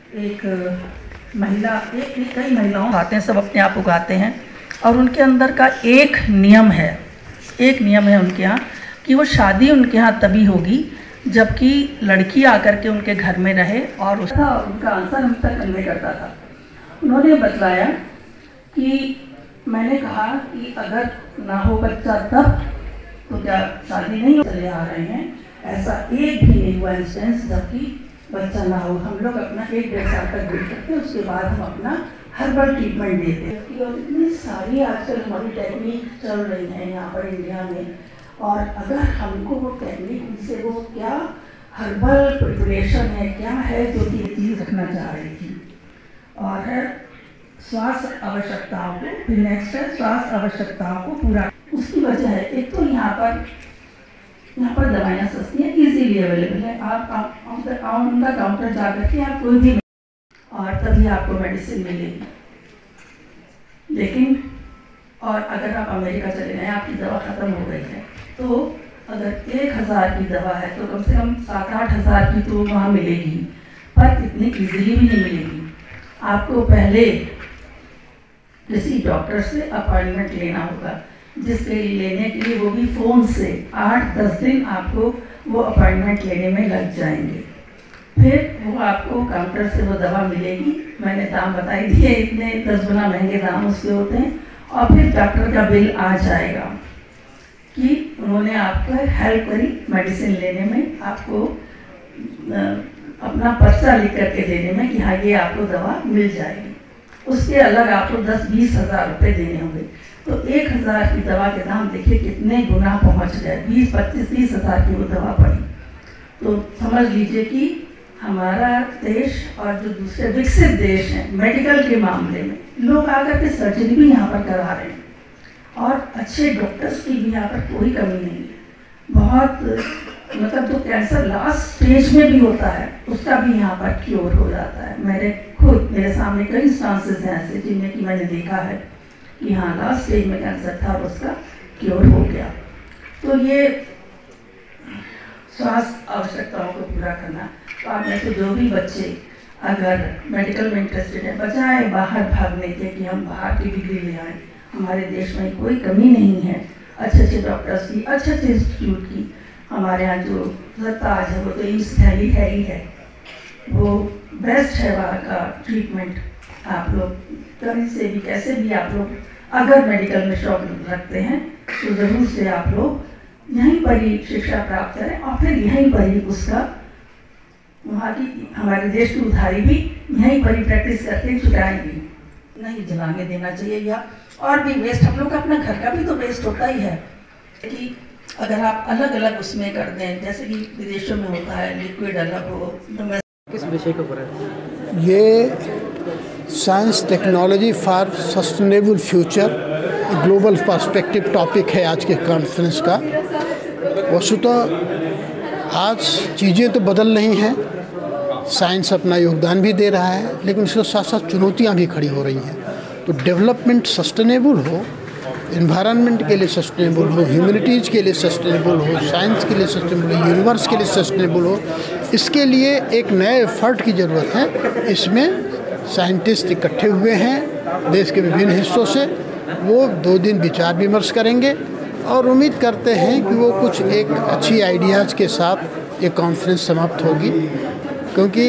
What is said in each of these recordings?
एक महिला एक कई महिलाओं आते हैं, सब अपने आप उगाते हैं और उनके अंदर का एक नियम है उनके यहाँ कि वो शादी उनके यहाँ तभी होगी जबकि लड़की आकर के उनके घर में रहे। और उसका उनका आंसर हम तक कन्वे करता था। उन्होंने बतलाया कि मैंने कहा कि अगर ना हो बच्चा तब तो क्या शादी नहीं चले आ रहे हैं। ऐसा एक भी नहीं हुआ इंस्टेंस जबकि बच्चा ना हो। हम लोग अपना 1-1.5 साल तक वेट करते हैं, उसके बाद हम अपना हर्बल ट्रीटमेंट देते हैं। और इतनी सारी आजकल हमारी टेक्निक चल रही है यहाँ पर इंडिया में, और अगर हमको वो टेक्निक उनसे वो क्या हर्बल प्रिपरेशन है क्या है जो कि चीज़ रखना चाह रही थी। और है स्वास्थ्य आवश्यकताओं को, फिर नेक्स्ट है स्वास्थ्य आवश्यकताओं को पूरा। उसकी वजह है एक तो यहाँ पर दवाइयाँ सस्ती हैं, इजीली अवेलेबल है। आप उनका काउंटर जा करके आप कोई भी और तभी आपको मेडिसिन मिलेगी। लेकिन और अगर आप अमेरिका चले गए, आपकी दवा ख़त्म हो गई है, तो अगर 1000 की दवा है तो कम से कम 7-8 हज़ार की तो वहाँ मिलेगी, पर इतनी इजीली भी नहीं मिलेगी। आपको पहले किसी डॉक्टर से अपॉइंटमेंट लेना होगा, जिसके लेने के लिए वो भी फ़ोन से 8-10 दिन आपको वो अपॉइंटमेंट लेने में लग जाएंगे। फिर वो आपको काउंटर से वो दवा मिलेगी। मैंने दाम बताई दिए, इतने 10 गुना महंगे दाम उसके होते हैं। और फिर डॉक्टर का बिल आ जाएगा कि उन्होंने आपको हेल्प करी मेडिसिन लेने में, आपको अपना पर्चा लिख करके देने में कि हाँ ये आपको दवा मिल जाएगी। उसके अलग आपको 10-20 हज़ार रुपये देने होंगे। तो 1000 की दवा के दाम देखिए कितने गुना पहुंच गए, 20-25-30 हज़ार की वो दवा पड़ी। तो समझ लीजिए कि हमारा देश और जो दूसरे विकसित देश हैं मेडिकल के मामले में, लोग आकर के सर्जरी भी यहाँ पर करा रहे हैं और अच्छे डॉक्टर्स की भी यहाँ पर कोई कमी नहीं है। बहुत मतलब जो कैंसर लास्ट स्टेज में भी होता है उसका भी यहाँ पर क्योर हो जाता है। मेरे सामने कई इंस्टांसेस हैं ऐसे जिनमें कि मैंने देखा है कि हाँ लास्ट स्टेज में कैंसर था और उसका क्योर हो गया। तो ये स्वास्थ्य आवश्यकताओं को पूरा करना। तो आप में से जो भी बच्चे अगर मेडिकल में इंटरेस्टेड है, बजाय बाहर भागने के कि हम बाहर की डिग्री ले आए, हमारे देश में कोई कमी नहीं है अच्छे डॉक्टर्स की, अच्छे इंस्टीट्यूट की। हमारे यहाँ जो ताज है वो तो एम्स दिल्ली है ही है, वो बेस्ट है वहाँ का ट्रीटमेंट। आप लोग कहीं से भी कैसे भी आप लोग अगर मेडिकल में शौक रखते हैं तो ज़रूर से आप लोग यहीं पर ही शिक्षा प्राप्त करें और फिर यहीं पर ही उसका वहाँ की हमारे देश की उधारी भी यहीं पर ही प्रैक्टिस करके चुकाएंगे। नहीं जलाने देना चाहिए, या और भी वेस्ट हम लोग का अपना घर का भी तो वेस्ट होता ही है कि अगर आप अलग अलग उसमें कर दें, जैसे कि विदेशों में होता है लिक्विड अलग हो। किस विषय के ऊपर है ये? Science technology for sustainable future global perspective topic है आज के कॉन्फ्रेंस का। वस्तुतः आज चीज़ें तो बदल रही हैं, साइंस अपना योगदान भी दे रहा है, लेकिन इसके साथ साथ चुनौतियां भी खड़ी हो रही हैं। तो डेवलपमेंट सस्टेनेबल हो, एनवायरनमेंट के लिए सस्टेनेबल हो, ह्यूमैनिटीज़ के लिए सस्टेनेबल हो, साइंस के लिए सस्टेनेबल हो, यूनिवर्स के लिए सस्टेनेबल हो, इसके लिए एक नए एफर्ट की ज़रूरत है। इसमें साइंटिस्ट इकट्ठे हुए हैं देश के विभिन्न हिस्सों से, वो 2 दिन विचार विमर्श करेंगे और उम्मीद करते हैं कि वो कुछ एक अच्छी आइडियाज़ के साथ ये कॉन्फ्रेंस समाप्त होगी। क्योंकि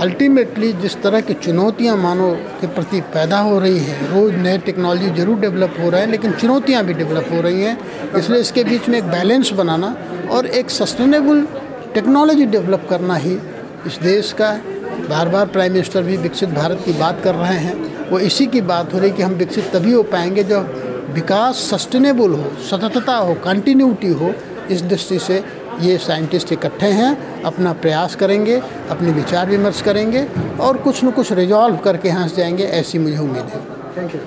अल्टीमेटली जिस तरह की चुनौतियां मानव के प्रति पैदा हो रही हैं, रोज़ नए टेक्नोलॉजी जरूर डेवलप हो रहे हैं लेकिन चुनौतियां भी डेवलप हो रही हैं, इसलिए इसके बीच में एक बैलेंस बनाना और एक सस्टेनेबल टेक्नोलॉजी डेवलप करना ही इस देश का। बार बार प्राइम मिनिस्टर भी विकसित भारत की बात कर रहे हैं, वो इसी की बात हो रही कि हम विकसित तभी हो पाएंगे जब विकास सस्टेनेबल हो, सततता हो, कंटिन्यूटी हो। इस दृष्टि से ये साइंटिस्ट इकट्ठे हैं, अपना प्रयास करेंगे, अपने विचार विमर्श करेंगे और कुछ न कुछ रिजॉल्व करके यहाँ से जाएंगे, ऐसी मुझे उम्मीद है। Thank you.